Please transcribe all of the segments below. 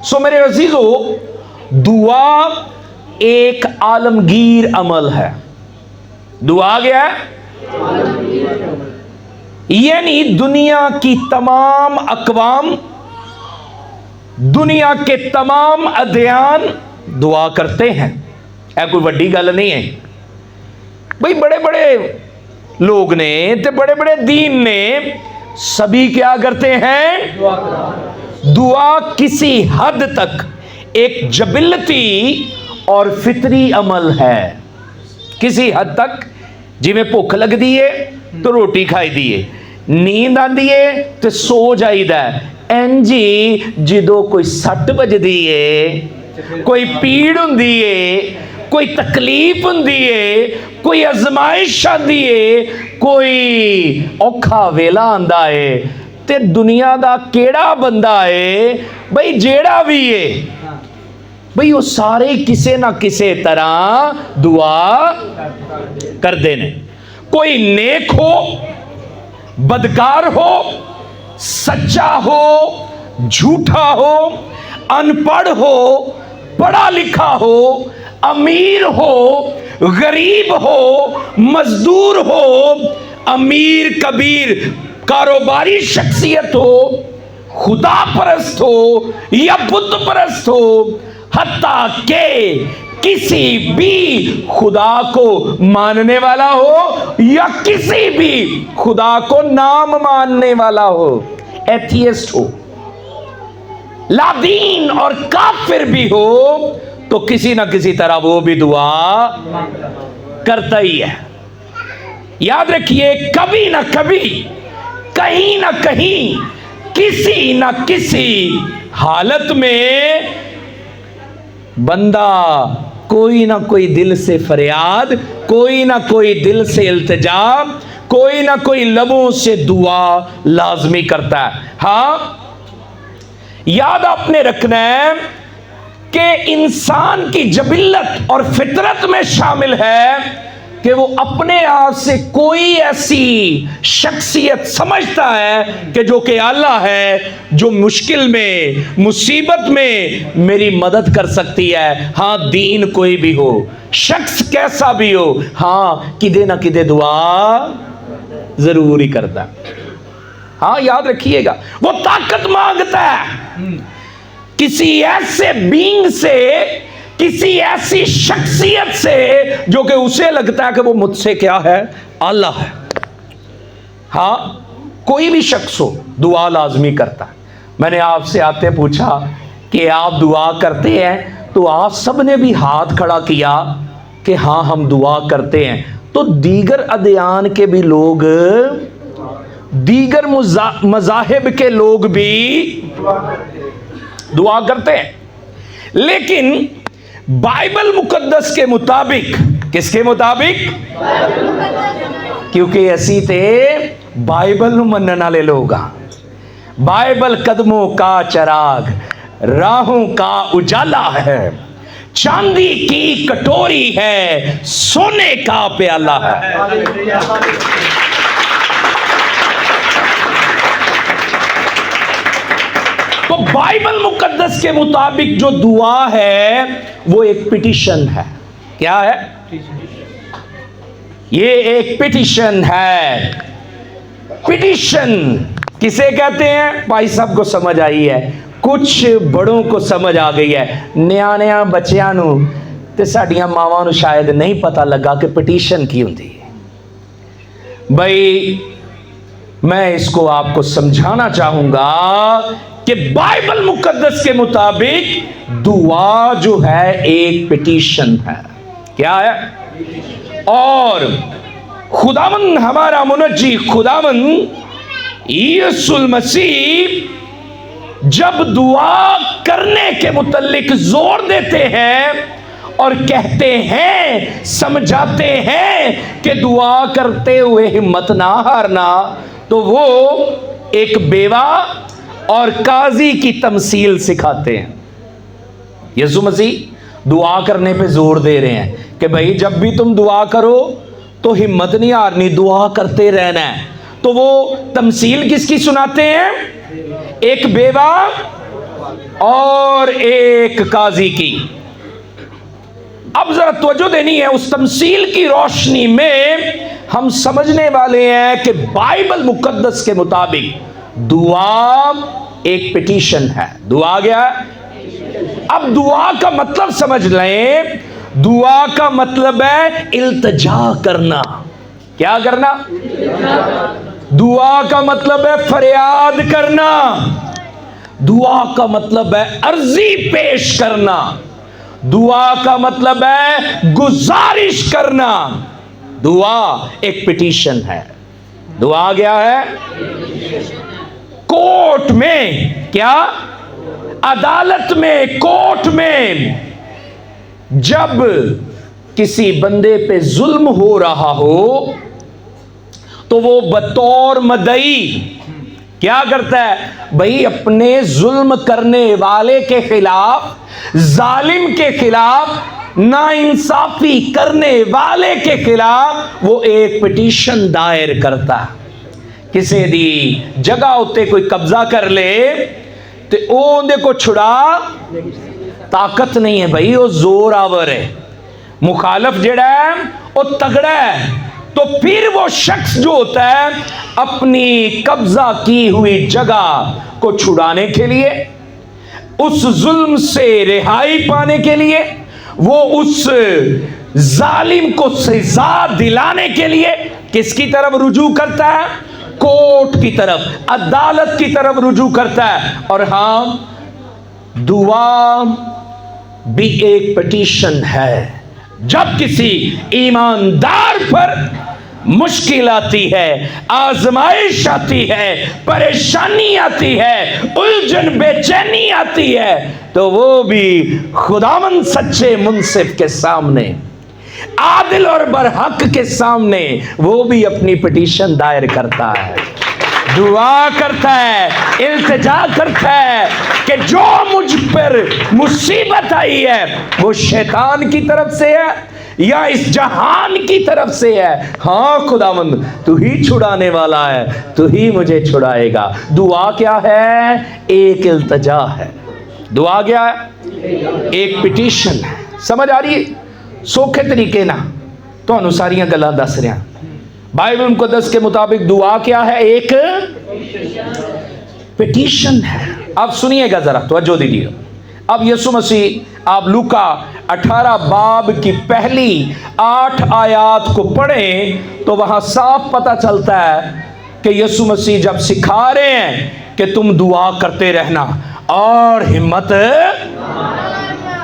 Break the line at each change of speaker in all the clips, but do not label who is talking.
सो मेरे अजीजों, दुआ एक आलमगीर अमल है। दुआ क्या है? यानी दुनिया की तमाम अक़वाम, दुनिया के तमाम अदयान दुआ करते हैं। ऐ कोई बड़ी गल नहीं है भाई। बड़े बड़े लोग ने ते बड़े बड़े दीन ने सभी क्या करते हैं? दुआ किसी हद तक एक जबिलती और फितरी अमल है। किसी हद तक, जिमें भुख लगती है तो रोटी खाई दी है, नींद आती है तो सो जाइदा है। इंजी जो कोई सट बजदी है, कोई पीड़ हुंदी है, कोई तकलीफ हुंदी है, कोई अजमाइश आती है, कोई औखा वेला आंदा है, ते दुनिया दा केड़ा बंदा है भाई जेड़ा भी है भाई, वो सारे किसे ना किसे तरह दुआ करते हैं। कोई नेक हो, बदकार हो, सच्चा हो, झूठा हो, अनपढ़ हो, पढ़ा लिखा हो, अमीर हो, गरीब हो, मजदूर हो, अमीर कबीर कारोबारी शख्सियत हो, खुदा परस्त हो या बुद्ध परस्त हो, हत्ता के किसी भी खुदा को मानने वाला हो या किसी भी खुदा को नाम मानने वाला हो, एथियस्ट हो, लादीन और काफिर भी हो, तो किसी ना किसी तरह वो भी दुआ करता ही है। याद रखिए, कभी ना कभी, कहीं ना कहीं, किसी ना किसी हालत में बंदा कोई ना कोई दिल से फरियाद, कोई ना कोई दिल से इल्तिजा, कोई ना कोई लबों से दुआ लाजमी करता है। हाँ, याद आपने रखना है कि इंसान की जबिल्लत और फितरत में शामिल है कि वो अपने आप से कोई ऐसी शख्सियत समझता है कि जो कि अल्लाह है, जो मुश्किल में, मुसीबत में मेरी मदद कर सकती है। हाँ, दीन कोई भी हो, शख्स कैसा भी हो, हाँ किदे ना किदे दुआ जरूर ही करता है। हाँ, याद रखिएगा, वो ताकत मांगता है किसी ऐसे बीइंग से, किसी ऐसी शख्सियत से जो कि उसे लगता है कि वो मुझसे क्या है? अल्लाह है। हाँ, कोई भी शख्स हो दुआ लाजमी करता है। मैंने आपसे आते पूछा कि आप दुआ करते हैं, तो आप सब ने भी हाथ खड़ा किया कि हाँ हम दुआ करते हैं। तो दीगर अदयान के भी लोग, दीगर मज़ाहिब के लोग भी दुआ करते हैं, लेकिन बाइबल मुकद्दस के मुताबिक, किसके मुताबिक? क्योंकि असी ते बाइबल नूं मनण वाले लोग हां। बाइबल कदमों का चराग, राहों का उजाला है, चांदी की कटोरी है, सोने का प्याला है। तो बाइबल मुकद्दस के मुताबिक जो दुआ है वो एक पिटिशन है। क्या है? ये एक पिटिशन है। पिटिशन किसे कहते हैं? भाई सबको समझ आई है, कुछ बड़ों को समझ आ गई है, न्याणिया बच्चियां नू ते साडियां मावां नू शायद नहीं पता लगा कि पिटिशन की होती है। भाई मैं इसको आपको समझाना चाहूंगा कि बाइबल मुकद्दस के मुताबिक दुआ जो है एक पिटीशन है। क्या है? और खुदावंद हमारा मुनज्जी खुदावंद यीशुल मसीह जब दुआ करने के मुतल्लिक जोर देते हैं और कहते हैं, समझाते हैं कि दुआ करते हुए हिम्मत ना हारना, तो वो एक बेवा और काजी की तमसील सिखाते हैं। यीशु मसीह दुआ करने पे जोर दे रहे हैं कि भाई जब भी तुम दुआ करो तो हिम्मत नहीं हारनी, दुआ करते रहना है। तो वो तमसील किसकी सुनाते हैं? एक बेवा और एक काजी की। अब जरा तवज्जो देनी है, उस तमसील की रोशनी में हम समझने वाले हैं कि बाइबल मुकद्दस के मुताबिक दुआ एक पिटीशन है। दुआ क्या है? अब दुआ का मतलब समझ लें। दुआ का मतलब है इल्तिजा करना। क्या करना? दुआ का मतलब है फरियाद करना। दुआ का मतलब है अर्जी पेश करना। दुआ का मतलब है गुजारिश करना। दुआ एक पिटीशन है। दुआ क्या है? कोर्ट में, क्या अदालत में, कोर्ट में जब किसी बंदे पे जुल्म हो रहा हो तो वो बतौर मदई क्या करता है भाई? अपने जुल्म करने वाले के खिलाफ, जालिम के खिलाफ, नाइंसाफी करने वाले के खिलाफ वो एक पिटीशन दायर करता। किसी दी जगह उत्ते कोई कब्जा कर ले तो ओंदे को छुड़ा ताकत नहीं है भाई, वो जोर आवर है। मुखालफ जेड़ा है वो तगड़ा है। तो फिर वो शख्स जो होता है अपनी कब्जा की हुई जगह को छुड़ाने के लिए, उस जुल्म से रिहाई पाने के लिए, वो उस जालिम को सजा दिलाने के लिए किसकी तरफ रुजू करता है? कोर्ट की तरफ, अदालत की तरफ रुजू करता है। और हाँ, दुआ भी एक पिटीशन है। जब किसी ईमानदार पर मुश्किल आती है, आजमाइश आती है, परेशानी आती है, उलझन बेचैनी आती है, तो वो भी खुदावंद सच्चे मुंसिफ के सामने, आदिल और बरहक के सामने वो भी अपनी पिटीशन दायर करता है, दुआ करता है, इल्तिजा करता है कि जो मुझ पर मुसीबत आई है वो शैतान की तरफ से है या इस जहान की तरफ से है। हाँ खुदावंद, तू ही छुड़ाने वाला है, तू ही मुझे छुड़ाएगा। दुआ क्या है? एक इल्तिजा है। दुआ क्या है? एक पिटीशन है। समझ आ रही है? सौखे तरीके ना तो सारियां गल्लां दस रहा। बाइबल मुकद्दस के मुताबिक दुआ क्या है? एक पिटीशन है। अब सुनिएगा जरा, तवज्जो दीजिए। अब यीशु मसीह, आप लूका 18 बाब की पहली 8 आयात को पढ़ें तो वहां साफ पता चलता है कि यीशु मसीह जब सिखा रहे हैं कि तुम दुआ करते रहना और हिम्मत,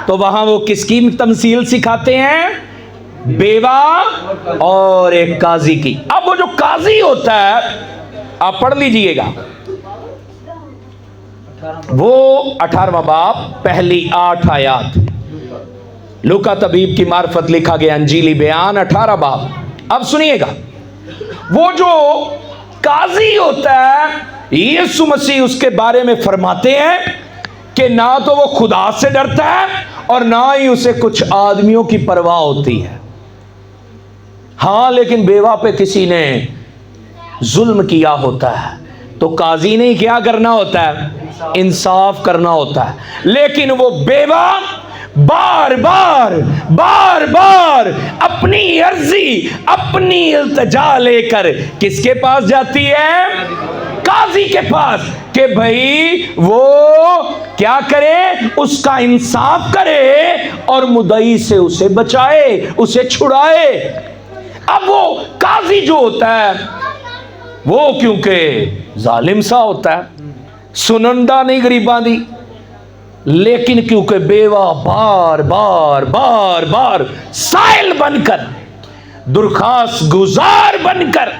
तो वहां वो किसकी तमसील सिखाते हैं? बेवा और एक काजी की। अब वो जो काजी होता है, आप पढ़ लीजिएगा, वो 18वां बाब पहली 8 आयात, लूका तबीब की मार्फत लिखा गया अंजीली बयान 18 बाब। अब सुनिएगा, वो जो काजी होता है यीशु मसीह उसके बारे में फरमाते हैं कि ना तो वो खुदा से डरता है और ना ही उसे कुछ आदमियों की परवाह होती है। हाँ, लेकिन बेवा पे किसी ने जुल्म किया होता है तो काजी ने क्या करना होता है? इंसाफ करना होता है। लेकिन वो बेवा बार बार बार बार अपनी अर्जी, अपनी इल्तिजा लेकर किसके पास जाती है? काजी के पास, कि भाई वो क्या करे? उसका इंसाफ करे और मुद्दई से उसे बचाए, उसे छुड़ाए। अब वो काजी जो होता है वो क्योंकि जालिम सा होता है, सुनंदा नहीं गरीबां दी, लेकिन क्योंकि बेवा बार बार बार बार साइल बनकर, दुरखास्त गुजार बनकर,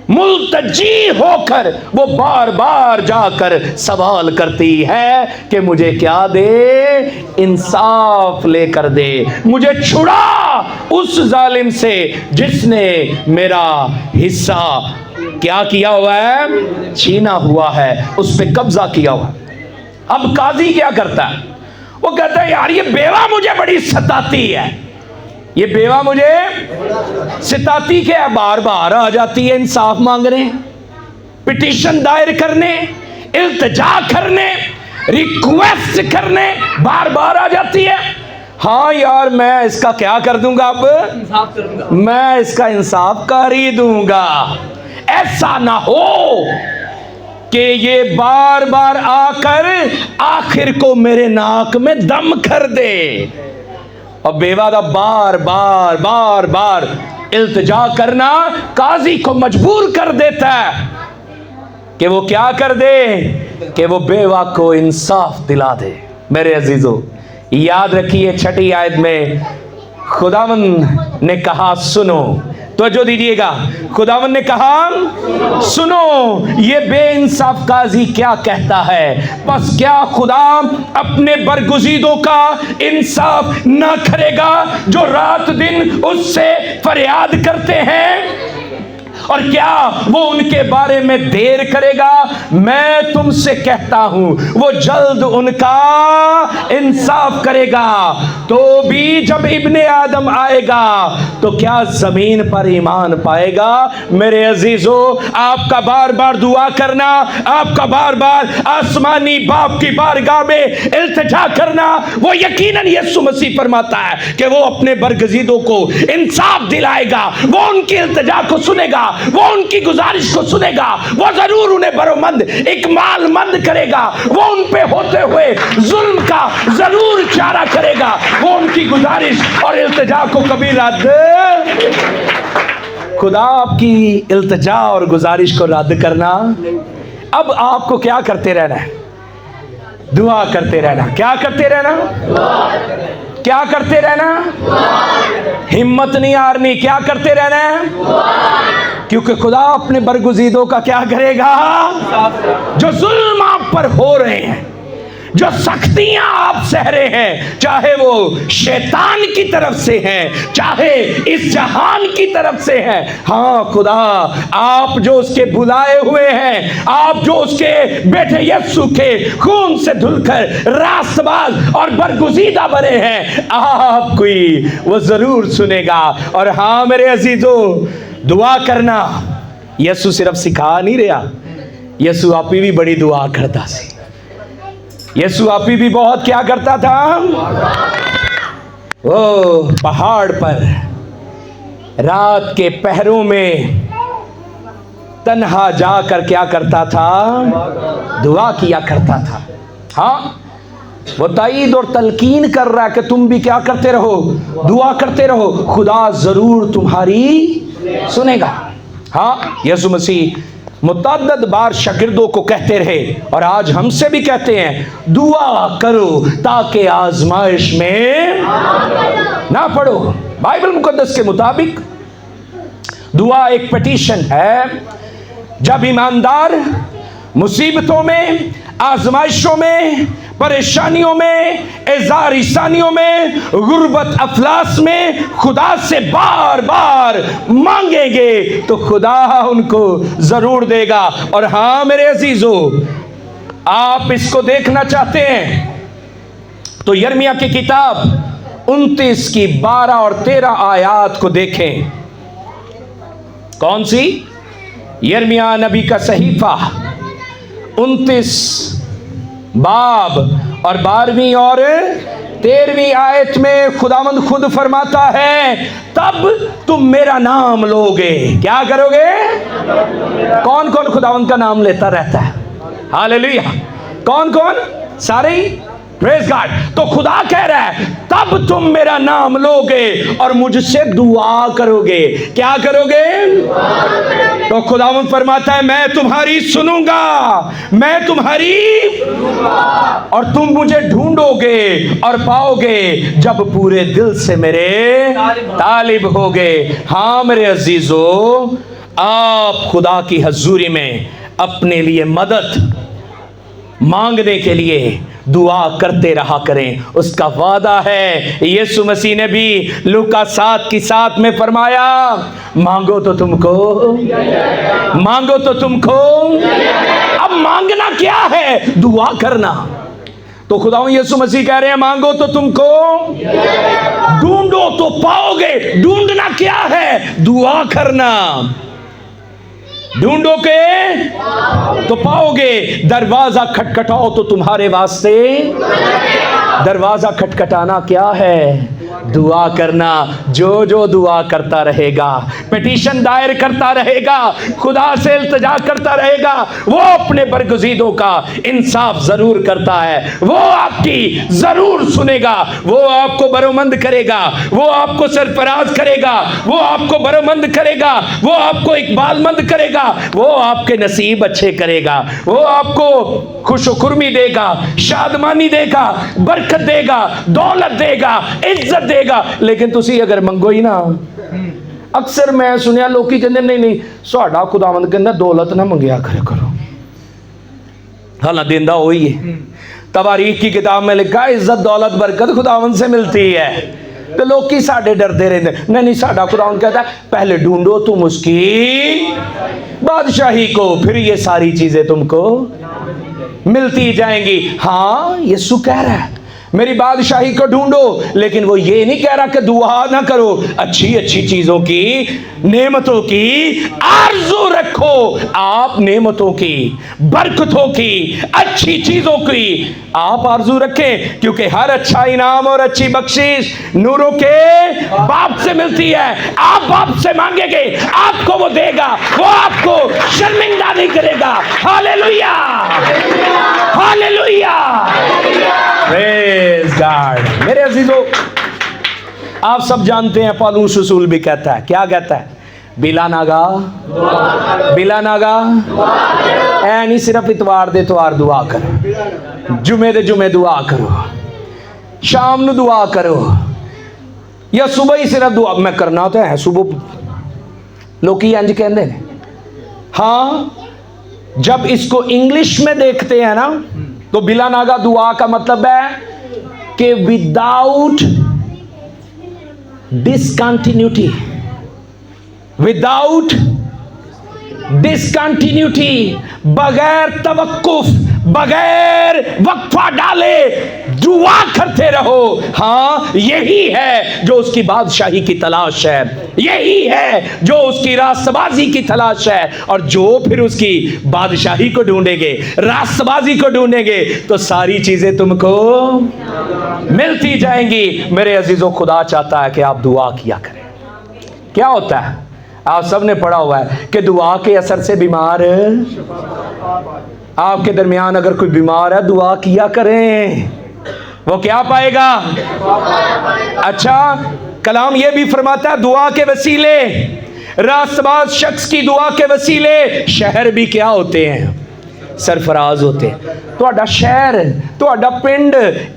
मुल्तजी होकर वो बार बार जाकर सवाल करती है कि मुझे क्या दे? इंसाफ लेकर दे, मुझे छुड़ा उस जालिम से जिसने मेरा हिस्सा क्या किया हुआ है? छीना हुआ है, उस पे कब्जा किया हुआ। अब काजी क्या करता है? वो कहता है यार ये बेवा मुझे बड़ी सताती है, ये बेवा मुझे सताती के बार बार आ जाती है इंसाफ मांगने, पिटीशन दायर करने, इल्तिजा करने, रिक्वेस्ट करने बार बार आ जाती है। हाँ यार, मैं इसका क्या कर दूंगा, अब
इंसाफ करूंगा,
मैं इसका इंसाफ कर ही दूंगा। ऐसा ना हो कि ये बार बार आकर आखिर को मेरे नाक में दम कर दे। और बेवादा बार बार बार बार इल्तिजा करना काजी को मजबूर कर देता है कि वो क्या कर दे, कि वो बेवा को इंसाफ दिला दे। मेरे अजीजों, याद रखिए, छठी आयत में खुदावंद ने कहा सुनो, तो जो दीजिएगा, खुदावंद ने कहा सुनो, ये बेइंसाफ काजी क्या कहता है। बस क्या खुदा अपने बरगुज़ीदों का इंसाफ ना करेगा जो रात दिन उससे फरियाद करते हैं? और क्या वो उनके बारे में देर करेगा? मैं तुमसे कहता हूं वो जल्द उनका इंसाफ करेगा। तो भी जब इब्ने आदम आएगा तो क्या जमीन पर ईमान पाएगा? मेरे अजीजों, आपका बार बार दुआ करना, आपका बार बार आसमानी बाप की बारगाह में इल्तिजा करना, वो यकीनन यीशु मसीह फरमाता है कि वो अपने बरगज़ीदों को इंसाफ दिलाएगा, वो उनकी इल्तिजा को सुनेगा, वो उनकी गुजारिश को सुनेगा, वो जरूर उन्हें बरोमंद इकमालमंद करेगा, वो उन पे होते हुए जुल्म का जरूर चारा करेगा, वो उनकी गुजारिश और इल्तिजा को कभी रद्द। खुदा आपकी इल्तिजा और गुजारिश को रद्द करना। अब आपको क्या करते रहना है? दुआ करते रहना। क्या करते रहना? क्या करते रहना? हिम्मत नहीं हारनी। क्या करते रहना है? क्योंकि खुदा अपने बरगुज़ीदों का क्या करेगा? जो जुल्म आप पर हो रहे हैं, जो सख्तियां आप सह रहे हैं, चाहे वो शैतान की तरफ से हैं, चाहे इस जहान की तरफ से हैं, हाँ खुदा आप जो उसके बुलाए हुए हैं, आप जो उसके बेटे यीशु के खून से धुलकर रास्तबाज और बरगुज़ीदा बने हैं, आपकी वो जरूर सुनेगा। और हाँ मेरे अजीजों, दुआ करना यीशु सिर्फ सिखा नहीं रहा, यीशु आप भी बड़ी दुआ करता सी। यीशु आप भी बहुत क्या करता था? वो पहाड़ पर रात के पहरों में तन्हा जाकर क्या करता था? दुआ किया करता था। हाँ, वो ताईद और तलकीन कर रहा है कि तुम भी क्या करते रहो? दुआ करते रहो, खुदा जरूर तुम्हारी सुनेगा। हाँ, यीशु मसीह मुतअद्दिद बार शागिर्दों को कहते रहे और आज हमसे भी कहते हैं, दुआ करो ताकि आजमाइश में ना पड़ो। बाइबल मुकद्दस के मुताबिक दुआ एक पिटीशन है। जब ईमानदार मुसीबतों में, आजमाइशों में, परेशानियों में, एजारिसानियों में, गुर्बत अफलास में खुदा से बार बार मांगेंगे तो खुदा उनको जरूर देगा। और हाँ मेरे अजीजों, आप इसको देखना चाहते हैं तो यिर्मयाह की किताब 29 की 12 और 13 आयात को देखें। कौन सी? यिर्मयाह नबी का सहीफा 29 बाब और 12वीं और 13वीं आयत में खुदावंद खुद फरमाता है, तब तुम मेरा नाम लोगे। क्या करोगे? कौन कौन खुदावंद का नाम लेता रहता है? हालेलुया। कौन कौन? सारे ही। Praise God. तो खुदा कह रहा है, तब तुम मेरा नाम लोगे और मुझसे दुआ करोगे। क्या करोगे? तो खुदावंद फरमाता है, मैं तुम्हारी सुनूंगा, मैं तुम्हारी, और तुम मुझे ढूंढोगे और पाओगे जब पूरे दिल से मेरे तालिब होगे। हाँ मेरे अजीजों, आप खुदा की हजूरी में अपने लिए मदद मांगने के लिए दुआ करते रहा करें। उसका वादा है। यीशु मसीह ने भी लूका 7 की 7 में फरमाया, मांगो तो तुमको, मांगो तो तुमको। अब मांगना क्या है? दुआ करना। तो खुदा यीशु मसीह कह रहे हैं, मांगो तो तुमको, ढूंढो तो पाओगे। ढूंढना क्या है? दुआ करना। ढूंढोगे तो पाओगे, दरवाजा खटखटाओ तो तुम्हारे वास्ते। दरवाजा खटखटाना क्या है? दुआ करना। जो जो दुआ करता रहेगा, पिटीशन दायर करता रहेगा, खुदा से इल्तिजा करता रहेगा, वो अपने बरगुज़ीदों का इंसाफ जरूर करता है। वो आपकी जरूर सुनेगा, वो आपको बरोमंद करेगा, वो आपको सरफराज करेगा, वो आपको बरोमंद करेगा, वो आपको इकबालमंद करेगा, वो आपके नसीब अच्छे करेगा, वो आपको खुशुकुर्मी देगा, शादमानी देगा, बरकत देगा, दौलत देगा, इज्जत देगा। लेकिन तुसी अगर मंगो ही ना, अक्सर मैं सुनिया लोग कहते नहीं नहीं साडा खुदावंद कहंदा दौलत ना मंगया करो, हालां देंदा वही है। तवारीख की किताब में लिखा है इज्जत दौलत बरकत खुदावंद से मिलती है। तो लोग की साडे डरते रहते, नहीं साडा खुदावंद कहता है पहले ढूंढो तुम उसकी बादशाही को, फिर ये सारी चीजें तुमको मिलती जाएंगी। हाँ यीशु कह रहा है मेरी बादशाही को ढूंढो, लेकिन वो ये नहीं कह रहा कि दुआ ना करो, अच्छी अच्छी चीजों की, नेमतों की आरज़ू रखो। आप नेमतों की, बरकतों की, अच्छी चीजों की आप आरज़ू रखें, क्योंकि हर अच्छा इनाम और अच्छी बख्शिश नूरों के बाप से मिलती है। आप बाप से मांगेंगे, आपको वो देगा, वो आपको शर्मिंदा नहीं करेगा। Hallelujah, hallelujah, praise God. मेरे अजीजों, आप सब जानते हैं पौलुस रसूल भी कहता है, क्या कहता है? बिला नागा, बिला नागा ऐ नहीं सिर्फ इतवार दे इतवार दुआ करो, जुमे दे जुमे दुआ करो, शाम ਨੂੰ दुआ करो, या सुबह ही सिर्फ दुआ। मैं करना तो है सुबह, लोग इंज कहते हैं। हाँ, जब इसको इंग्लिश में देखते हैं ना, तो बिला नागा दुआ का मतलब है कि विदाउट डिसकंटिन्यूटी, विदाउट डिसकंटिन्यूटी, बगैर तवक्कुफ, बगैर वक्फा डाले दुआ करते रहो। हाँ, यही है जो उसकी बादशाही की तलाश है, यही है जो उसकी रास्तबाजी की तलाश है। और जो फिर उसकी बादशाही को ढूंढेंगे, रास्तबाजी को ढूंढेंगे, तो सारी चीजें तुमको मिलती जाएंगी। मेरे अजीजों, खुदा चाहता है कि आप दुआ किया करें। क्या होता है? आप सबने पढ़ा हुआ है कि दुआ के असर से बीमार, आपके दरमियान अगर कोई बीमार है, दुआ किया करें, वो क्या पाएगा? अच्छा, कलाम ये भी फरमाता है दुआ के वसीले, रास्तबाज शख्स की दुआ के वसीले शहर भी क्या होते हैं? सरफराज होते हैं। तुहाडा शहर, तुहाडा पिंड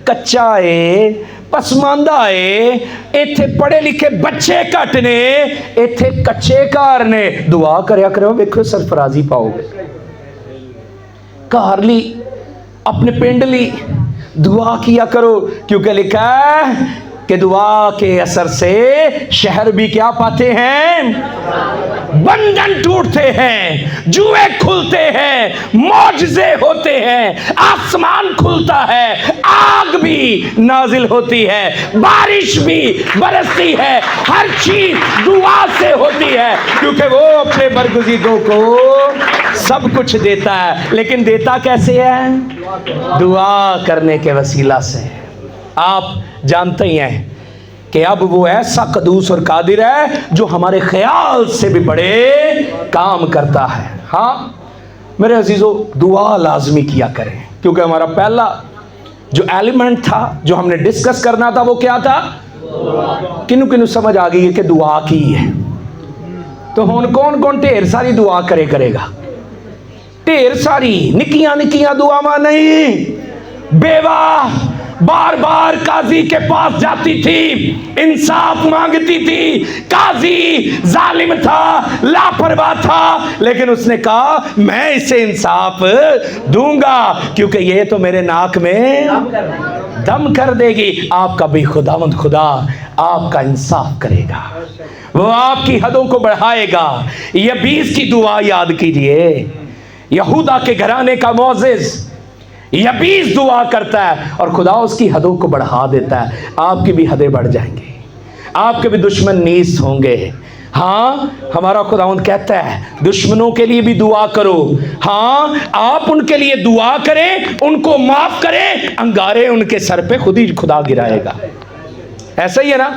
कच्चा है, पसमानदा है, इत्थे पढ़े लिखे बच्चे घट ने, इत्थे कच्चे घर ने, दुआ करया करो, वेखो सरफराजी पाओगे। घर ली, अपने पिंड ली दुआ किया करो, क्योंकि लिखा है कि दुआ के असर से शहर भी क्या पाते हैं? बंधन टूटते हैं, जुए खुलते हैं, मौजज़े होते हैं, आसमान खुलता है, आग भी नाजिल होती है, बारिश भी बरसती है, हर चीज दुआ से होती है, क्योंकि वो अपने बरगुज़ीदों को सब कुछ देता है। लेकिन देता कैसे है? दुआ करने के वसीला से। आप जानते ही हैं कि अब वो ऐसा कदूस और कादिर है जो हमारे ख्याल से भी बड़े काम करता है। हाँ मेरे अजीजों, दुआ लाजमी किया करें, क्योंकि हमारा पहला जो एलिमेंट था जो हमने डिस्कस करना था वो क्या था? किन्नू किन्नू समझ आ गई है कि दुआ की है। तो हुण कौन कौन ढेर सारी दुआ करेगा? ढेर सारी निक्कियां निक्कियां दुआवां नहीं। बेवा बार बार काजी के पास जाती थी, इंसाफ मांगती थी, काजी जालिम था, लापरवाह था, लेकिन उसने कहा मैं इसे इंसाफ दूंगा, क्योंकि ये तो मेरे नाक में दम कर देगी। आपका भी खुदावंद खुदा आपका इंसाफ करेगा, वो आपकी हदों को बढ़ाएगा। यबीस की दुआ याद कीजिए, यहूदा के घराने का मोज़ेज़ यबीस दुआ करता है और खुदा उसकी हदों को बढ़ा देता है। आपकी भी हदें बढ़ जाएंगी, आपके भी दुश्मन नीस होंगे। हाँ, हमारा खुदावंद कहता है दुश्मनों के लिए भी दुआ करो। हाँ, आप उनके लिए दुआ करें, उनको माफ करें, अंगारे उनके सर पे खुद ही खुदा गिराएगा। ऐसा ही है ना?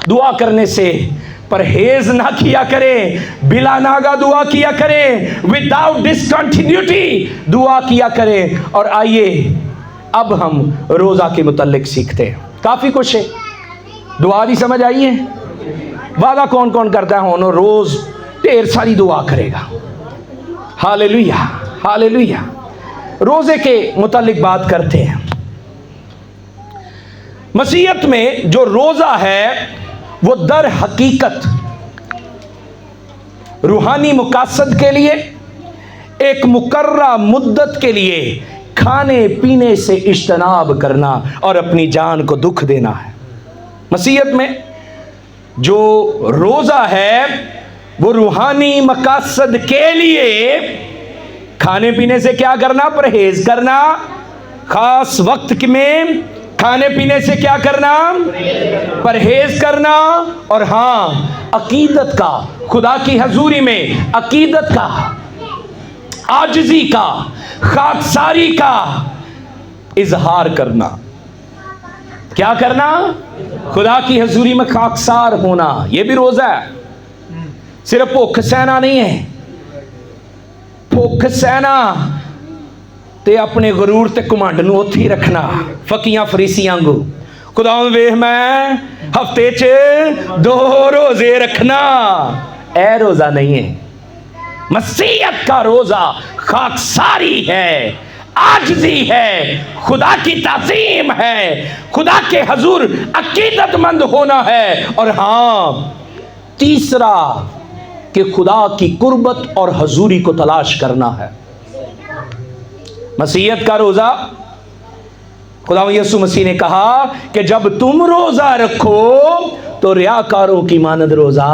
दुआ करने से परहेज ना किया करें, बिला नागा दुआ किया करें, विदाउट डिसकंटिन्यूटी दुआ किया करें। और आइए अब हम रोजा के मुतालिक सीखते हैं। काफी कुछ है, दुआ भी समझ आई है। वादा कौन कौन करता है उन्होंने रोज ढेर सारी दुआ करेगा। Hallelujah, hallelujah. रोजे के मुतालिक बात करते हैं। मसीहत में जो रोजा है वो दर हकीकत रूहानी मुकासद के लिए एक मुकर्रा मुद्दत के लिए खाने पीने से इज्तनाब करना और अपनी जान को दुख देना है। मसीहत में जो रोजा है वो रूहानी मकासद के लिए खाने पीने से क्या करना? परहेज करना। खास वक्त में खाने पीने से क्या करना? परहेज करना। और हाँ, अकीदत का, खुदा की हजूरी में अकीदत का, आजिज़ी का, खाकसारी का इजहार करना। क्या करना? खुदा की हजूरी में खाकसार होना। यह भी रोजा है। सिर्फ भुख सहना नहीं है। भुख सहना ते अपने गरूर ते घमंड नूं उत्थे ही रखना, फकीयां फरीसियां वांगू। खुदावंद वेख मैं हफ्ते च 2 रोजे रखना, ए रोजा नहीं है। मसीहत का रोजा खाकसारी है, आजिज़ी है, खुदा की ताज़ीम है, खुदा के हुजूर अकीदतमंद होना है। और हाँ, तीसरा कि खुदा की कुर्बत और हजूरी को तलाश करना है। मसीहत का रोजा, खुदा यीशु मसीह ने कहा कि जब तुम रोजा रखो तो रियाकारों की मानद रोजा,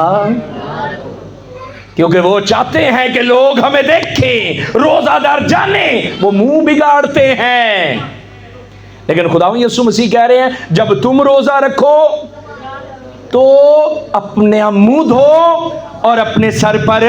क्योंकि वो चाहते हैं कि लोग हमें देखें, रोजादार जाने, वो मुंह बिगाड़ते हैं। लेकिन खुदा यीशु मसीह कह रहे हैं जब तुम रोजा रखो तो अपने मुंह धो और अपने सर पर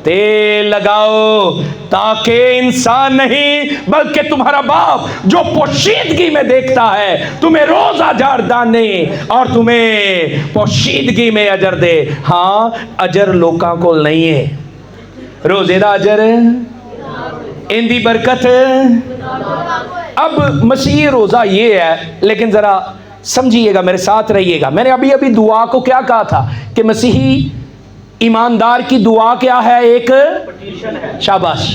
तेल लगाओ, ताकि इंसान नहीं बल्कि तुम्हारा बाप जो पोशीदगी में देखता है तुम्हें रोज अजर दाने और तुम्हें पोशीदगी में अजर दे। हाँ, अजर लोकां को नहीं है, रोजे दा अजर इंदी बरकत। अब मसीह रोजा ये है, लेकिन जरा समझिएगा, मेरे साथ रहिएगा। मैंने अभी अभी दुआ को क्या कहा था कि मसीही ईमानदार की दुआ क्या है? एक पटिशन है। शाबाश,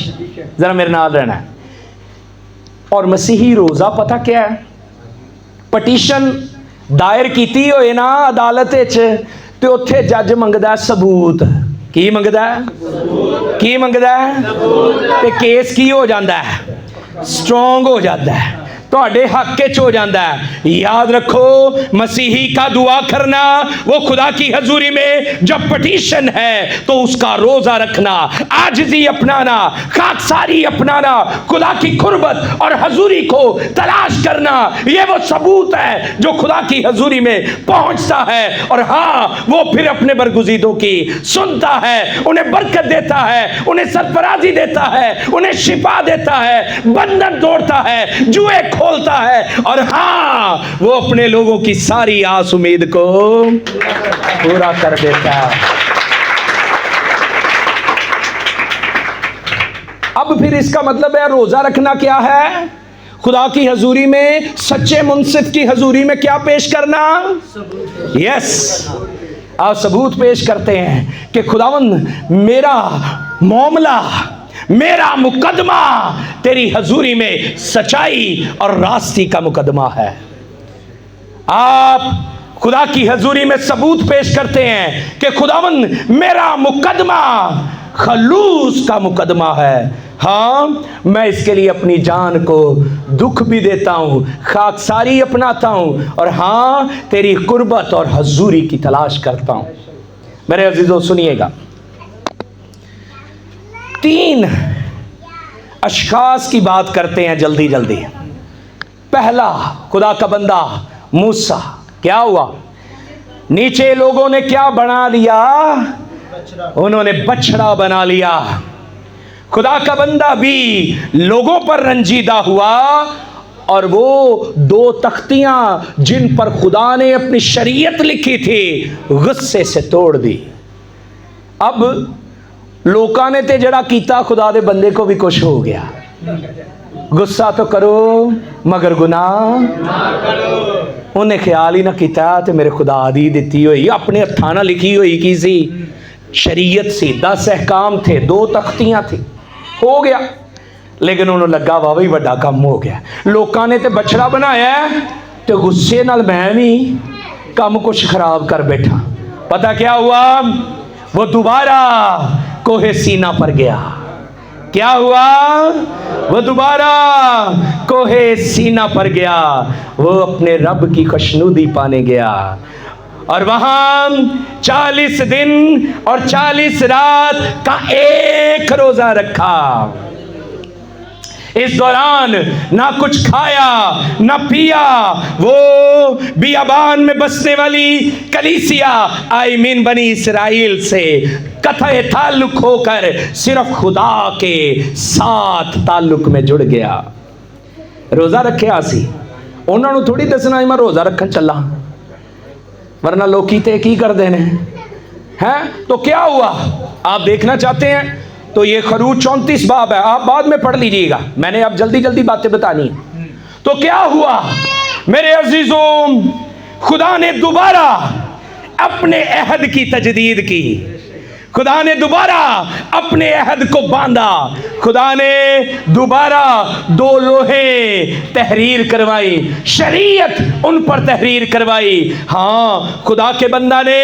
जरा मेरे नाल रहना है। और मसीही रोजा पता क्या है? पटिशन दायर कीती होए ना अदालत विच ते उत्थे जज मंगदा सबूत। की मंगदा है? की मंगदा है? ते केस की हो जाता है? स्ट्रोंग हो जाता है, ਤੁਹਾਡੇ हक हो जाता है। याद रखो, मसीही का दुआ करना वो खुदा की हजूरी में जब पटिशन है तो उसका रोजा रखना, आजिज़ी अपनाना, खाकसारी अपनाना, खुदा की कुर्बत और हजूरी को तलाश करना, ये वो सबूत है जो खुदा की हजूरी में पहुंचता है। और हाँ, वो फिर अपने बरगुज़ीदों की सुनता है, उन्हें बरकत देता है, उन्हें सरफराजी देता है, उन्हें शिफा देता है, बंधन तोड़ता है, जुए खोलता है। और हाँ, वो अपने लोगों की सारी आस उम्मीद को पूरा कर देता है। अब फिर इसका मतलब है रोजा रखना क्या है? खुदा की हजूरी में, सच्चे मुंसिफ की हजूरी में क्या पेश करना? यस, आप सबूत पेश करते हैं कि खुदावंद मेरा मामला, मेरा मुकदमा तेरी हजूरी में सच्चाई और रास्ती का मुकदमा है। आप खुदा की हजूरी में सबूत पेश करते हैं कि खुदावंद मेरा मुकदमा खलूस का मुकदमा है। हाँ, मैं इसके लिए अपनी जान को दुख भी देता हूँ, खाकसारी अपनाता हूँ, और हाँ, तेरी कुर्बत और हजूरी की तलाश करता हूँ। मेरे अजीजों सुनिएगा, 3 अशखास की बात करते हैं जल्दी जल्दी। पहला, खुदा का बंदा मूसा। क्या हुआ? नीचे लोगों ने क्या बना लिया? उन्होंने बछड़ा बना लिया। खुदा का बंदा भी लोगों पर रंजीदा हुआ और वो 2 तख्तियां जिन पर खुदा ने अपनी शरीयत लिखी थी गुस्से से तोड़ दी। अब लोकां ने ते जड़ा कीता, खुदा दे बंदे को भी कुछ हो गया। गुस्सा तो करो मगर गुनाह ना करो। उन्हें ख्याल ही ना किया तो मेरे खुदा दी दिती हुई अपने हत्थां नाल लिखी हुई की सी शरीयत सी, 10 अहकाम थे, 2 तख्तियां थी, हो गया। लेकिन उन्होंने लगा वाह भी बड़ा काम हो गया, लोगों ने तो बछड़ा बनाया तो गुस्से नाल मैं भी काम कुछ खराब कर बैठा। पता क्या हुआ? वो दोबारा कोहे सीना पर गया। क्या हुआ? वो दोबारा कोहे सीना पर गया। वो अपने रब की खुशनुदी पाने गया और वहां 40 दिन और 40 रात का एक रोजा रखा। इस दौरान ना कुछ खाया ना पिया। वो बियाबान में बसने वाली कलीसिया आईमीन बनी इसराइल से कतई ताल्लुक होकर सिर्फ खुदा के साथ ताल्लुक में जुड़ गया। रोजा रखे आसी उन्होंने थोड़ी दसना मैं रोजा रखन चला, वरना लोकी ते की करते हैं। तो क्या हुआ आप देखना चाहते हैं तो ये खरूज 34 बाब है, आप बाद में पढ़ लीजिएगा, मैंने अब जल्दी जल्दी बातें बतानी। तो क्या हुआ मेरे अजीजों? खुदा ने दोबारा अपने अहद की तजदीद की, खुदा ने दोबारा अपने अहद को बांधा। खुदा ने दोबारा 2 लोहे तहरीर करवाई, शरीयत उन पर तहरीर करवाई। हाँ, खुदा के बंदा ने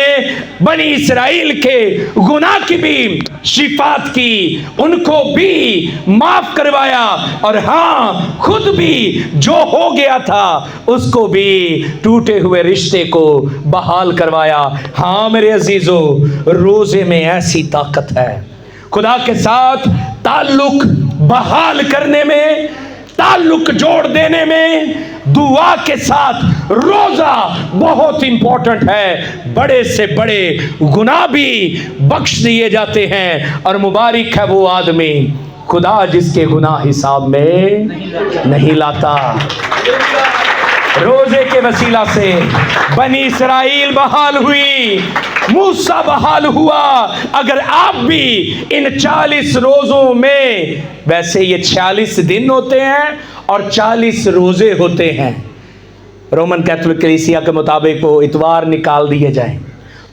बनी इसराइल के गुनाह की भी शिफात की, उनको भी माफ करवाया और हाँ खुद भी जो हो गया था उसको भी टूटे हुए रिश्ते को बहाल करवाया। हाँ मेरे अजीजों, रोजे में ऐसी ताकत है खुदा के साथ ताल्लुक बहाल करने में, ताल्लुक जोड़ देने में। दुआ के साथ रोजा बहुत इंपॉर्टेंट है। बड़े से बड़े गुनाह भी बख्श दिए जाते हैं और मुबारक है वो आदमी खुदा जिसके गुनाह हिसाब में नहीं लाता। रोजे के वसीला से बनी इसराइल बहाल हुई, मूसा बहाल हुआ। अगर आप भी इन 40 रोजों में, वैसे ये 46 दिन होते हैं और 40 रोजे होते हैं, रोमन कैथोलिक कलीसिया के मुताबिक वो इतवार निकाल दिए जाएं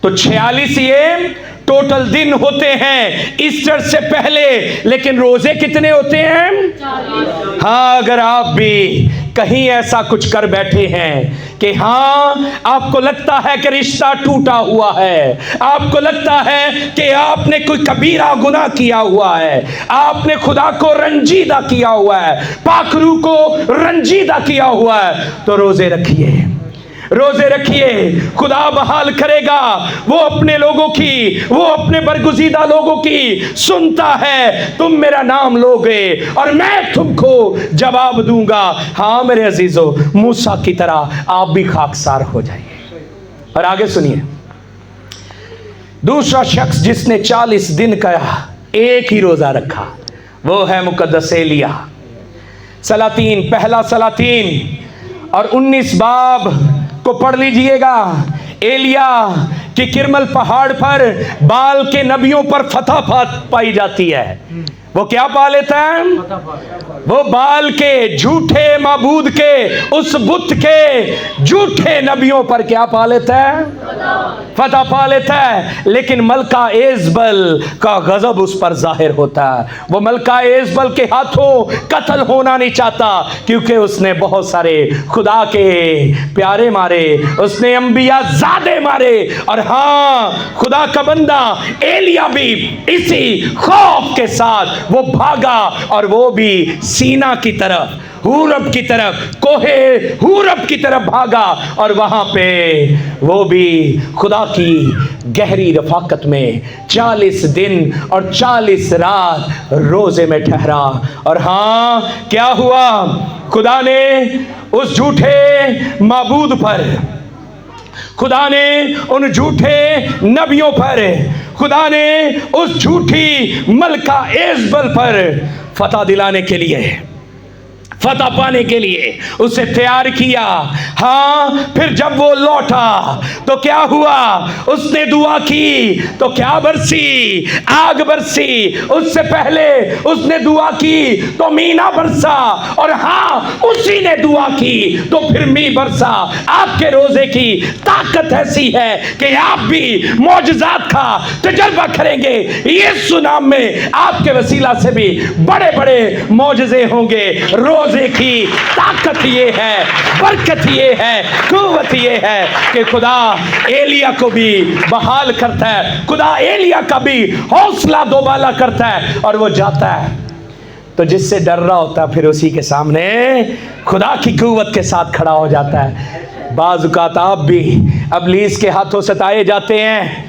तो 46 ये टोटल दिन होते हैं ईस्टर से पहले। लेकिन रोजे कितने होते हैं? 40। हाँ, अगर आप भी कहीं ऐसा कुछ कर बैठे हैं कि हाँ आपको लगता है कि रिश्ता टूटा हुआ है, आपको लगता है कि आपने कोई कबीरा गुनाह किया हुआ है, आपने खुदा को रंजीदा किया हुआ है, पाखरू को रंजीदा किया हुआ है, तो रोजे रखिए, रोजे रखिए। खुदा बहाल करेगा। वो अपने लोगों की, वो अपने बरगुजीदा लोगों की सुनता है। तुम मेरा नाम लोगे और मैं तुमको जवाब दूंगा। हाँ मेरे अजीजों, मूसा की तरह आप भी खाकसार हो जाइए। और आगे सुनिए, दूसरा शख्स जिसने 40 दिन का एक ही रोजा रखा वो है मुकद्दस एलिया। सलातीन, पहला सलातीन और 19 बाब को पढ़ लीजिएगा। एलिया कि किरमल पहाड़ पर बाल के नबियों पर फतह पाई जाती है। वो क्या पा लेता है? वो बाल के झूठे माबूद के, उस बुत के झूठे नबियों पर क्या पा लेता है? फतह पा लेता है। लेकिन मलका एजबल का गजब उस पर जाहिर होता है। वो मलका एजबल के हाथों कत्ल होना नहीं चाहता क्योंकि उसने बहुत सारे खुदा के प्यारे मारे, उसने अंबिया ज़ादे मारे। और हाँ, खुदा का बंदा एलिया भी इसी खौफ के साथ वो भागा और वो भी सीना की तरफ, हुरब की तरफ, कोहे हुरब की तरफ भागा और वहां पे वो भी खुदा की गहरी रफाकत में 40 दिन और 40 रात रोजे में ठहरा। और हाँ, क्या हुआ? खुदा ने उस झूठे माबूद पर, खुदा ने उन झूठे नबियों पर, खुदा ने उस झूठी मलका एजबल पर फतह दिलाने के लिए, फतह पाने के लिए उसे तैयार किया। हाँ, फिर जब वो लौटा तो क्या हुआ? उसने दुआ की तो क्या बरसी? आग बरसी। उससे पहले उसने दुआ की तो मीना बरसा, और हाँ, उसी ने दुआ की तो फिर मी बरसा। आपके रोजे की ताकत ऐसी है कि आप भी मौजज़ात का तजर्बा करेंगे। यीशु नाम में आपके वसीला से भी बड़े बड़े मौजज़े होंगे। रोजे की ताकत ये है, बरकत ये है, कुव्वत ये है कि खुदा एलिया को भी बहाल करता है, खुदा एलिया का भी हौसला दोबाला करता है, और वो जाता है तो जिससे डर रहा होता है फिर उसी के सामने खुदा की कुव्वत के साथ खड़ा हो जाता है। बाज़ औक़ात आप भी इब्लीस के हाथों सताए जाते हैं,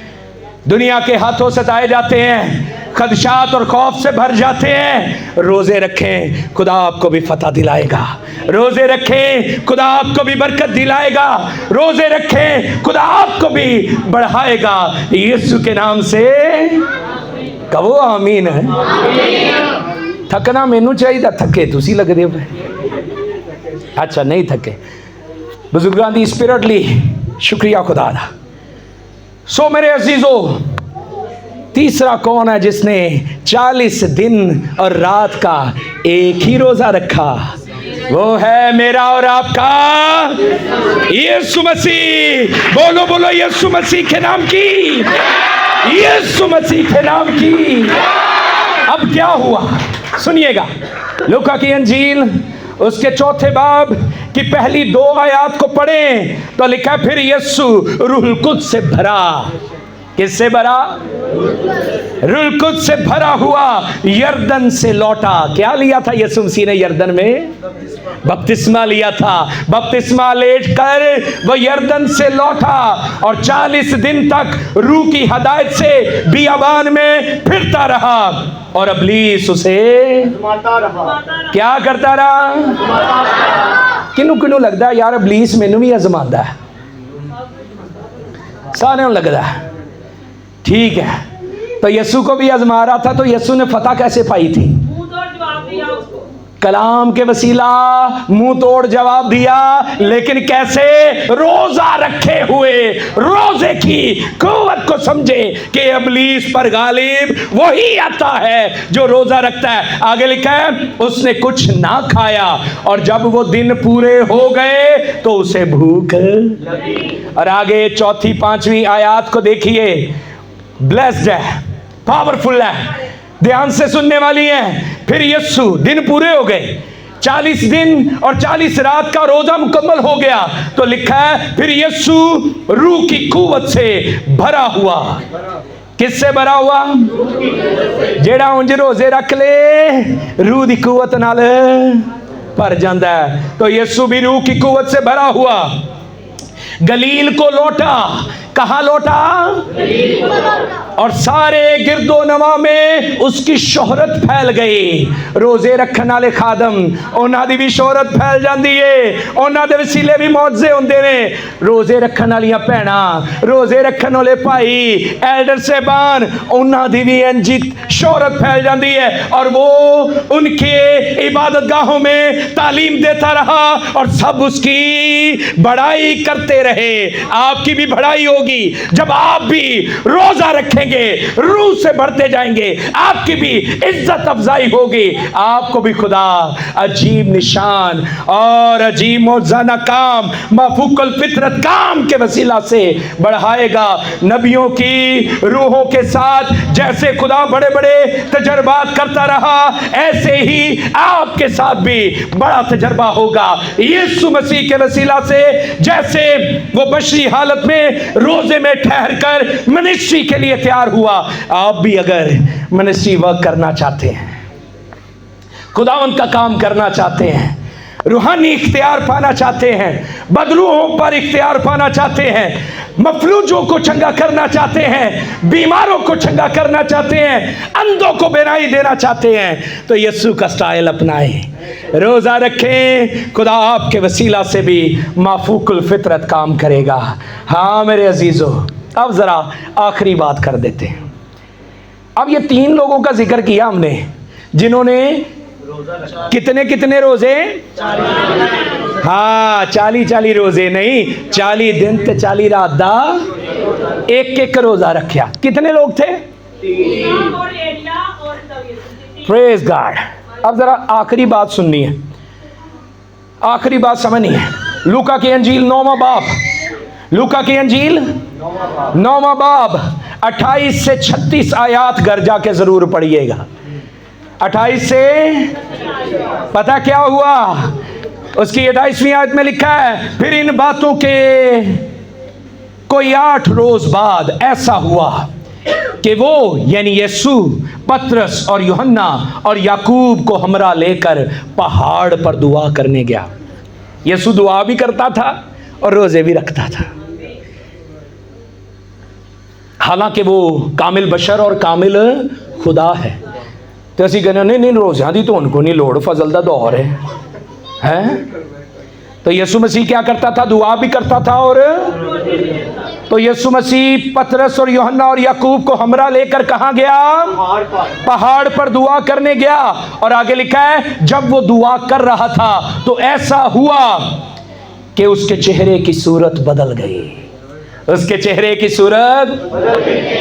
दुनिया के हाथों सताए जाते हैं, खदशात और खौफ से भर जाते हैं। रोज़े रखें, खुदा आपको भी फतह दिलाएगा। रोज़े रखें, खुदा आपको भी बरकत दिलाएगा। रोज़े रखें, खुदा आपको भी बढ़ाएगा। यीशु के नाम से कहो आमीन है। थकना मैनू चाहिए, थके तुसी लगदे हो। अच्छा, नहीं थके। बुजुर्गां दी स्पिरिटली शुक्रिया खुदा दा। सो मेरे अजीजों, तीसरा कौन है जिसने 40 दिन और रात का एक ही रोजा रखा? वो है मेरा और आपका यीशु मसीह। बोलो बोलो यीशु मसीह के नाम की, यीशु मसीह के नाम की। अब क्या हुआ सुनिएगा, लूका की अंजील उसके 4 बाब की पहली 2 आयत को पढ़ें तो लिखा है, फिर यीशु रूहुल कुद्स से भरा। किससे भरा? रूहुल कुद्स से भरा हुआ यरदन से लौटा। क्या लिया था यीशु मसीह ने यरदन में? बपतिस्मा लिया था। बपतिस्मा लेकर वो यरदन से लौटा और 40 दिन तक रूह की हदायत से बियाबान में फिरता रहा, और इब्लीस उसे क्या करता रहा? किनू किनू लगता है यार इब्लीस मैनू भी आजमांदा है? सारे लगता है ठीक है। तो यीशु को भी आजमा रहा था, तो यीशु ने फतह कैसे पाई थी? कलाम के वसीला मुंह तोड़ जवाब दिया। लेकिन कैसे? रोजा रखे हुए, रोजे की कुव्वत को समझे कि इब्लीस पर गालिब वही आता है जो रोजा रखता है। आगे लिखा है, उसने कुछ ना खाया और जब वो दिन पूरे हो गए तो उसे भूख लगी। और आगे 4, 5वीं आयत को देखिए, ब्लेस्ड है, पावरफुल है, ध्यान से सुनने वाली है। फिर यीशु, दिन पूरे हो गए, 40 दिन और 40 रात का रोजा मुकम्मल हो गया, तो लिखा है फिर यीशु रूह की कुव्वत से भरा हुआ। किससे भरा हुआ? जेड़ा उंज रोजे रख ले रूह की कुव्वत नाल भर जाता है। तो यीशु भी रूह की कुव्वत से भरा हुआ गलील को लौटा। कहाँ लौटा? और सारे गिरदो नवा में उसकी शोहरत फैल गई। रोजे रखने वाले खादम, उन्हां दी भी शोहरत फैल जाती है, उन्हां दे वसीले भी मौजज़े होंदे ने। रोजे रखने वालियां भैणां, रोजे रखने वाले भाई, एल्डर साहबान, उन्हां दी भी इंजी शोहरत फैल जाती है, और वो उनके इबादत गाहों में तालीम देता रहा और सब उसकी बड़ाई करते रहे। आपकी भी बड़ाई होगी जब आप भी रोजा रखेंगे, रूह से बढ़ते जाएंगे, आपकी भी इज्जत अफजाई होगी, आपको भी खुदा अजीब निशान और अजीब मौजज़ाना काम, माफूकल फितरत काम के वसीला से बढ़ाएगा। नबियों की रूहों के साथ जैसे खुदा बड़े बड़े तजर्बात करता रहा, ऐसे ही आपके साथ भी बड़ा तजर्बा होगा यीशु मसीह के वसीला से। जैसे वो बशरी हालत में रोजे में ठहर कर मिनिस्ट्री के लिए तैयार हुआ, आप भी अगर मिनिस्ट्री वर्क करना चाहते हैं, खुदावंद का काम करना चाहते हैं, रूहानी इख्तियार पाना चाहते हैं, बदलुओं पर इख्तियार पाना चाहते हैं, मफलूजों को चंगा करना चाहते हैं, बीमारों को चंगा करना चाहते हैं, अंधों को बेनाई देना चाहते हैं, तो यीशु का स्टाइल अपनाएं, रोज़ा रखें। खुदा आपके वसीला से भी माफूकुल फितरत काम करेगा। हाँ मेरे अजीज़ों, अब ज़रा आखिरी बात कर देते हैं। अब ये 3 लोगों का जिक्र किया हमने, जिन्होंने कितने कितने रोजे, हाँ 40 रोजे नहीं, 40 दिन ते 40 रात दा एक रोजा रखा। कितने लोग थे? Praise God. अब जरा आखिरी बात सुननी है, आखिरी बात समझनी है। लूका की अंजील 9वां बाब, लूका की अंजील 9वां बाब 28 से 36 आयात घर जाके जरूर पढ़िएगा। 28 से पता क्या हुआ? उसकी 28वीं आयत में लिखा है, फिर इन बातों के कोई 8 रोज बाद ऐसा हुआ कि वो यानी यीशु पतरस और यूहन्ना और याकूब को हमरा लेकर पहाड़ पर दुआ करने गया। यीशु दुआ भी करता था और रोजे भी रखता था। हालांकि वो कामिल बशर और कामिल खुदा है। तो असी कहने नहीं रोज़ियां दी तो उनको नहीं लोड़, फजल दा दौर है। तो यीशु मसीह क्या करता था? दुआ भी करता था। और तो यीशु मसीह पतरस और यूहन्ना और याकूब को हमरा लेकर कहाँ गया? पहाड़ पर दुआ करने गया। और आगे लिखा है, जब वो दुआ कर रहा था तो ऐसा हुआ कि उसके चेहरे की सूरत बदल गई। उसके चेहरे की सूरत,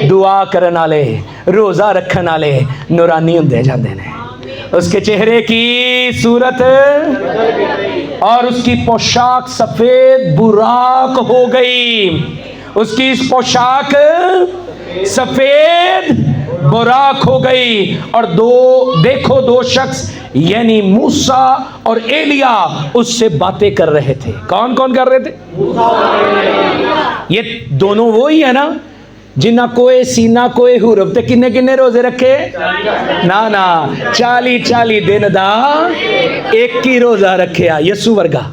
दुआ करने वाले, रोजा रखने वाले नूरानी होंदे जांदे ने। उसके चेहरे की सूरत और उसकी पोशाक सफेद बुराक हो गई। उसकी पोशाक सफेद बुराक हो गई। और दो शख्स यानी मूसा और एलिया उससे बातें कर रहे थे। कौन कौन कर रहे थे? ये दोनों वो ही है ना जिन्ना कोई सीना कोई हुरब ते किन्ने किन्ने रोजे रखे? ना 40 दिन दा एक ही रोजा रखे यीशु वर्गा।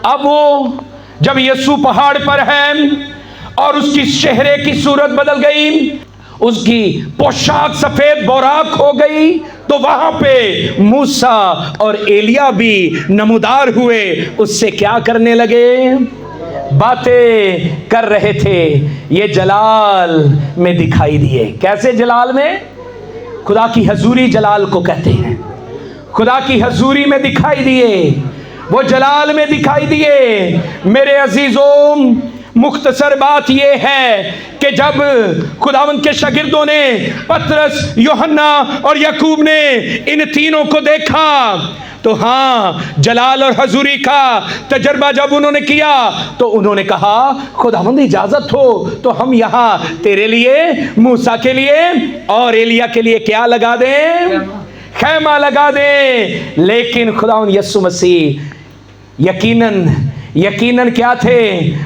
अब वो जब यीशु पहाड़ पर है और उसकी चेहरे की सूरत बदल गई, उसकी पोशाक सफेद बोराक हो गई, तो वहां पे मूसा और एलिया भी नमूदार हुए। उससे क्या करने लगे? बातें कर रहे थे। ये जलाल में दिखाई दिए। कैसे जलाल में? खुदा की हजूरी जलाल को कहते हैं। खुदा की हजूरी में दिखाई दिए, वो जलाल में दिखाई दिए। मेरे अजीजों, मुख्तसर बात यह है कि जब खुदावंद के शागिर्दों ने, पतरस, यूहन्ना और याकूब ने इन तीनों को देखा, तो हाँ, जलाल और हजूरी का तजर्बा जब उन्होंने किया तो उन्होंने कहा, खुदावंद इजाजत हो तो हम यहाँ तेरे लिए, मूसा के लिए और एलिया के लिए क्या लगा दें? खैमा लगा दें। लेकिन खुदावंद यीशु मसीह यकीनन क्या थे?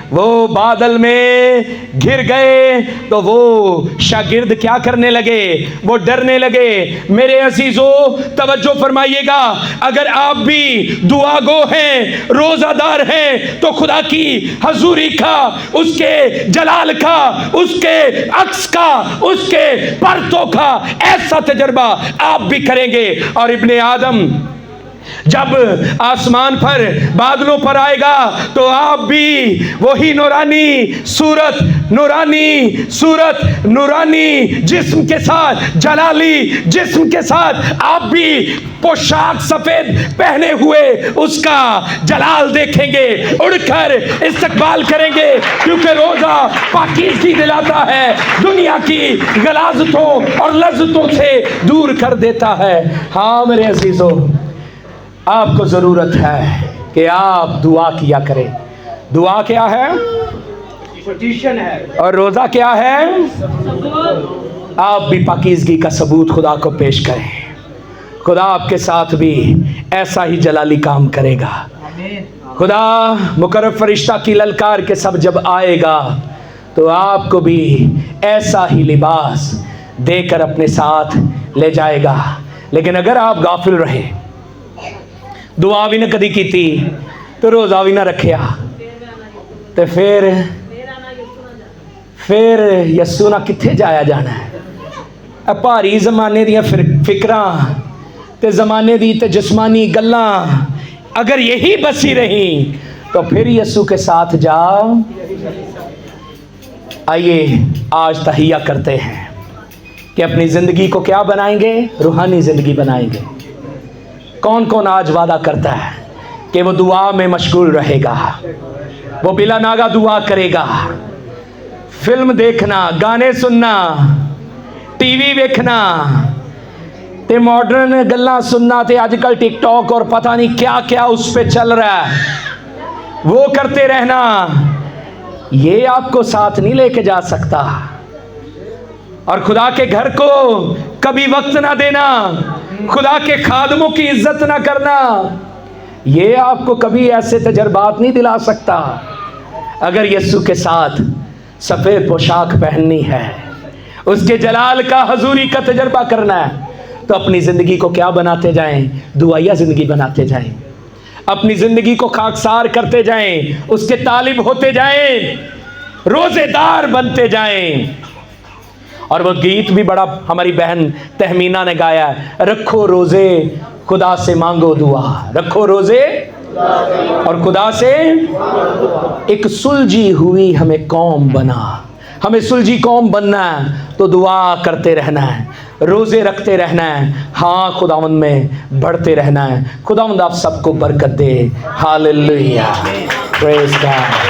वो बादल में घिर गए। तो वो शागिर्द क्या करने लगे? वो डरने लगे। मेरे अजीजों, तवज्जो फरमाइएगा, अगर आप भी दुआगो हैं, रोजादार हैं, तो खुदा की हजूरी का, उसके जलाल का, उसके अक्स का, उसके परतों का ऐसा तजर्बा आप भी करेंगे। और इब्ने आदम जब आसमान पर बादलों पर आएगा तो आप भी वही नूरानी सूरत, नूरानी जिस्म के साथ, जलाली जिस्म के साथ आप भी पोशाक सफेद पहने हुए उसका जलाल देखेंगे, उड़कर इस्तकबाल करेंगे। क्योंकि रोजा पाकीज़गी दिलाता है, दुनिया की गलाजतों और लज्जतों से दूर कर देता है। हाँ मेरे अजीजों, आपको ज़रूरत है कि आप दुआ किया करें। दुआ क्या है? पिटीशन है। और रोज़ा क्या है? आप भी पाकीज़गी का सबूत खुदा को पेश करें। खुदा आपके साथ भी ऐसा ही जलाली काम करेगा। खुदा मुकर्रब फरिश्ता की ललकार के सब जब आएगा तो आपको भी ऐसा ही लिबास देकर अपने साथ ले जाएगा। लेकिन अगर आप गाफिल रहे, दुआ भी ना कदी कीती तो रोज़ा भी ना रखिया, तो फिर यस्सू ना कित्थे जाया जाना है। भारी जमाने दियां फिक्रां ते जमाने दी ते जिस्मानी गल्लां अगर यही बसी रही तो फिर यस्सू के साथ जाओ। आइए आज तहिया करते हैं कि अपनी ज़िंदगी को क्या बनाएंगे, रूहानी ज़िंदगी बनाएंगे। कौन कौन आज वादा करता है कि वो दुआ में मशगूल रहेगा, वो बिला नागा दुआ करेगा। फिल्म देखना, गाने सुनना, टीवी देखना ते मॉडर्न गल्लां सुनना ते आजकल टिकटॉक और पता नहीं क्या क्या उस पे चल रहा है, वो करते रहना, ये आपको साथ नहीं लेके जा सकता। और खुदा के घर को कभी वक्त ना देना, खुदा के खादमों की इज्जत ना करना, ये आपको कभी ऐसे तजर्बात नहीं दिला सकता। अगर यीशु के साथ सफ़ेद पोशाक पहननी है, उसके जलाल का हजूरी का तजर्बा करना है, तो अपनी ज़िंदगी को क्या बनाते जाएं, दुआया ज़िंदगी बनाते जाएं। अपनी ज़िंदगी को खाकसार करते जाएं, उसके तालिब होते जाएं, रोज़ेदार बनते जाएं। और वो गीत भी बड़ा हमारी बहन तहमीना ने गाया है, रखो रोज़े खुदा से मांगो दुआ, रखो रोज़े और खुदा से एक सुलझी हुई हमें कौम बना। हमें सुलझी कौम बनना है तो दुआ करते रहना है, रोज़े रखते रहना है, हाँ खुदावंद में बढ़ते रहना है। खुदावंद आप सबको बरकत दे। Hallelujah, praise God.